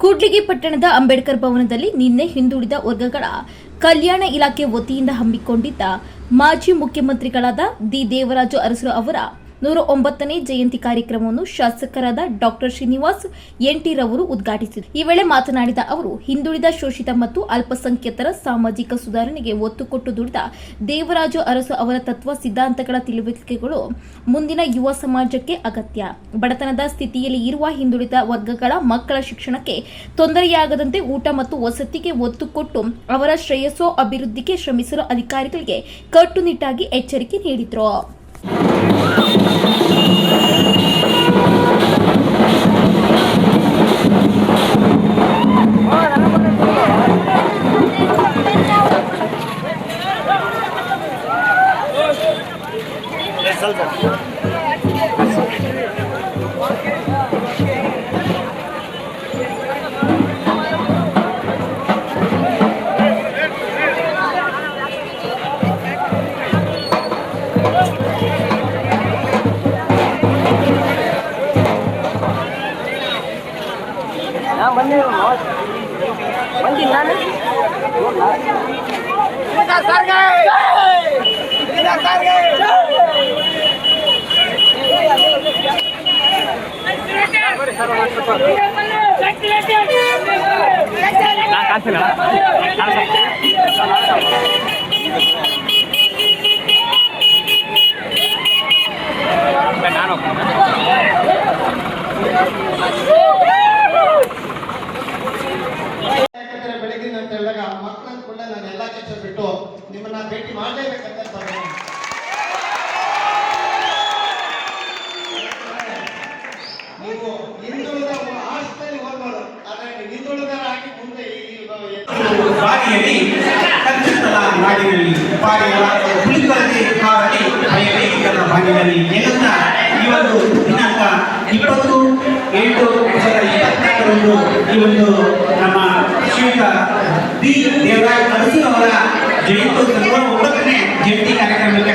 ಕೂಡ್ಲಿಗಿ ಪಟ್ಟಣದ ಅಂಬೇಡ್ಕರ್ ಭವನದಲ್ಲಿ ನಿನ್ನೆ ಹಿಂದುಳಿದ ವರ್ಗಗಳ ಕಲ್ಯಾಣ ಇಲಾಖೆ ವತಿಯಿಂದ ಹಮ್ಮಿಕೊಂಡಿದ್ದ ಮಾಜಿ ಮುಖ್ಯಮಂತ್ರಿಗಳಾದ ದಿ ದೇವರಾಜು ಅರಸು ಅವರ 109ನೇ ಜಯಂತಿ ಕಾರ್ಯಕ್ರಮವನ್ನು ಶಾಸಕರಾದ ಡಾಕ್ಟರ್ ಶ್ರೀನಿವಾಸ್ ಎನ್ಟಿ ರವರು ಉದ್ಘಾಟಿಸಿದರು. ಈ ವೇಳೆ ಮಾತನಾಡಿದ ಅವರು, ಹಿಂದುಳಿದ, ಶೋಷಿತ ಮತ್ತು ಅಲ್ಪಸಂಖ್ಯಾತರ ಸಾಮಾಜಿಕ ಸುಧಾರಣೆಗೆ ಒತ್ತು ಕೊಟ್ಟು ದುಡಿದ ದೇವರಾಜು ಅರಸು ಅವರ ತತ್ವ ಸಿದ್ಧಾಂತಗಳ ತಿಳುವಳಿಕೆಗಳು ಮುಂದಿನ ಯುವ ಸಮಾಜಕ್ಕೆ ಅಗತ್ಯ. ಬಡತನದ ಸ್ಥಿತಿಯಲ್ಲಿ ಇರುವ ಹಿಂದುಳಿದ ವರ್ಗಗಳ ಮಕ್ಕಳ ಶಿಕ್ಷಣಕ್ಕೆ ತೊಂದರೆಯಾಗದಂತೆ ಊಟ ಮತ್ತು ವಸತಿಗೆ ಒತ್ತು ಕೊಟ್ಟು ಅವರ ಶ್ರೇಯಸ್ಸು ಅಭಿವೃದ್ಧಿಗೆ ಶ್ರಮಿಸಲು ಅಧಿಕಾರಿಗಳಿಗೆ ಕಟ್ಟುನಿಟ್ಟಾಗಿ ಎಚ್ಚರಿಕೆ ನೀಡಿದರು. ಬೆಳಗಿನ ಅಂತ ಹೇಳಿದಾಗ ಮಕ್ಕಳ ಕೂಡ ನಾನು ಎಲ್ಲ ಕೆಲಸ ಬಿಟ್ಟು ನಿಮ್ಮನ್ನ ಭೇಟಿ ಮಾಡಲೇಬೇಕಂತ ನೀವು ಹಿಂದುಳಿದ ಆಸ್ತಲ್ಲಿ ಹೋಗ್ಬೋದು, ಆದ್ರೆ ಹಿಂದುಳಿದರಾಗಿ ಮುಂದೆ ಬಾರಿಯಲ್ಲಿ ಕಚ್ಚಿತ್ತಲ ನಾಡಿನಲ್ಲಿ ಪಾರಿಗಳ ಹುಲಿಕರದೆ ಕಾರಡಿ ಭಯವೇಗಿಗಳ ಬಾಗಿನಲ್ಲಿ ಎನ್ನುತ್ತಾ ಈ ಒಂದು ದಿನಾಂಕ 20/7/2024ರಂದು ಈ ಒಂದು ನಮ್ಮ ಶ್ರೀಯುತ ದಿ ದೇವರಾಜ್ ಅರಸು ಅವರ ಜಯಂತಿ 109ನೇ ಜಯಂತಿ ಕಾರ್ಯಕ್ರಮಕ್ಕೆ